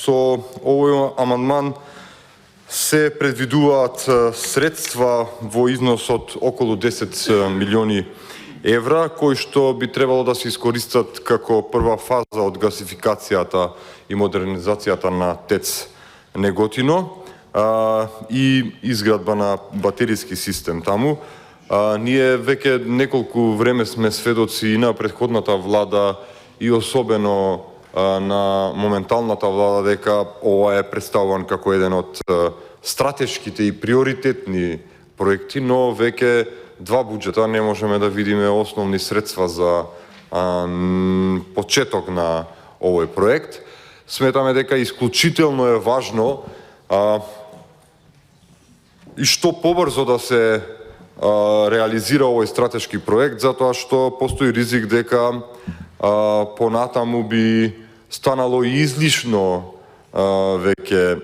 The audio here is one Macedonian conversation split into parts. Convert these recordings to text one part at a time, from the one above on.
со овој амандман се предвидуваат средства во износ од околу 10 милиони евра, кои што би требало да се искористат како прва фаза од гасификацијата и модернизацијата на ТЕЦ Неготино и изградба на батериски систем таму. Ние веќе неколку време сме сведоци и на претходната влада и особено на моменталната влада дека ова е представуван како еден од стратешките и приоритетни проекти, но веќе два буџета не можеме да видиме основни средства за почеток на овој проект. Сметаме дека исклучително е важно и што побрзо да се реализира овој стратешки проект, затоа што постои ризик дека понатаму би станало и излишно веќе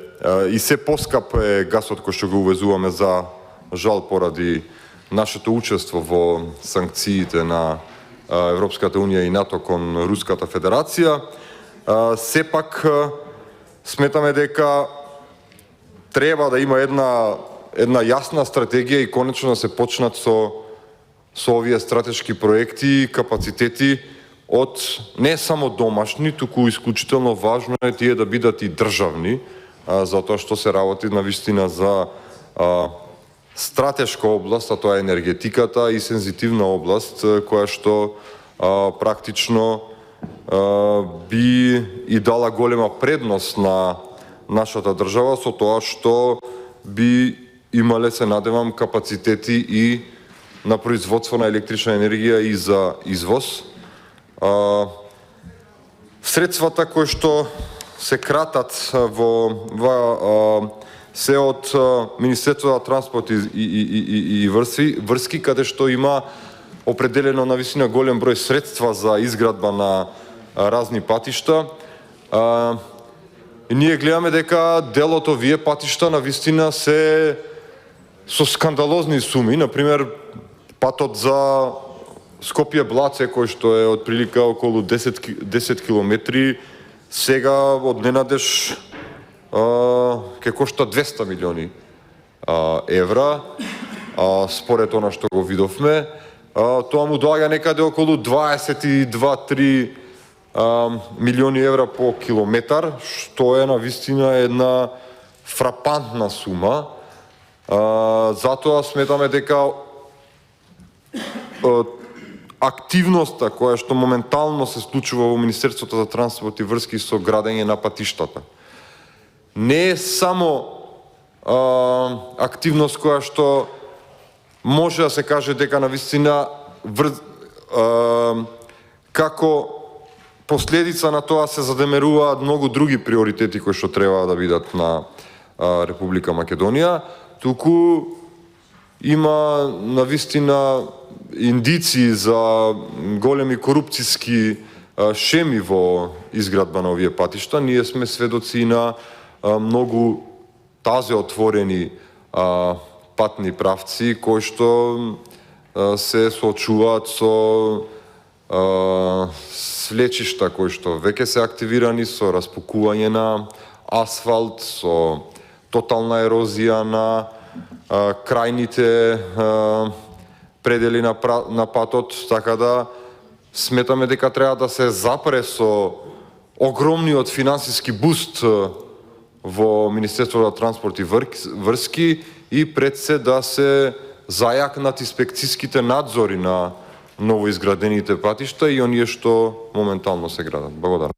и се поскап е гасот кој што го увезуваме, за жал поради нашето учество во санкциите на Европската унија и НАТО кон Руската федерација. Сепак сметаме дека треба да има една јасна стратегија и конечно да се почнат со овие стратешки проекти и капацитети од не само домашни, туку исклучително важно е тие да бидат и државни, затоа што се работи навистина за стратешка област, а тоа е енергетиката и сензитивна област, која што практично би и дала голема предност на нашата држава со тоа што би имале, се надевам, капацитети и на производство на електрична енергија и за извоз. Средствата кои што се кратат се од Министерството на транспорт и врски, каде што има определено навистина голем број средства за изградба на разни патишта. И ние гледаме дека дел од овие патишта навистина се со скандалозни суми, например патот за Скопје-Блаце, кој што е од прилика околу 10 километри, сега од ненадеж ќе кошта 200 милиони евра, според она што го видовме. Тоа му доаѓа некаде околу 22-3 милиони евра по километар, што е навистина една фрапантна сума. Затоа сметаме дека активноста која што моментално се случува во Министерството за транспорт и врски со градење на патиштата не е само активност која што може да се каже дека навистина како последица на тоа се задемеруваат многу други приоритети кои што треба да бидат на Република Македонија, туку има навистина индиции за големи корупцијски шеми во изградба на овие патишта. Ние сме сведоци на многу тазе отворени патни правци кои што се соочуваат со свлечишта кои што веќе се активирани, со распукување на асфалт, со тотална ерозија на крајните предели на патот, така да сметаме дека треба да се запре со огромниот финансиски буст во Министерството за транспорт и врски и пред се да се зајакнат инспекцијските надзори на новоизградените патишта и оние што моментално се градат. Благодарам.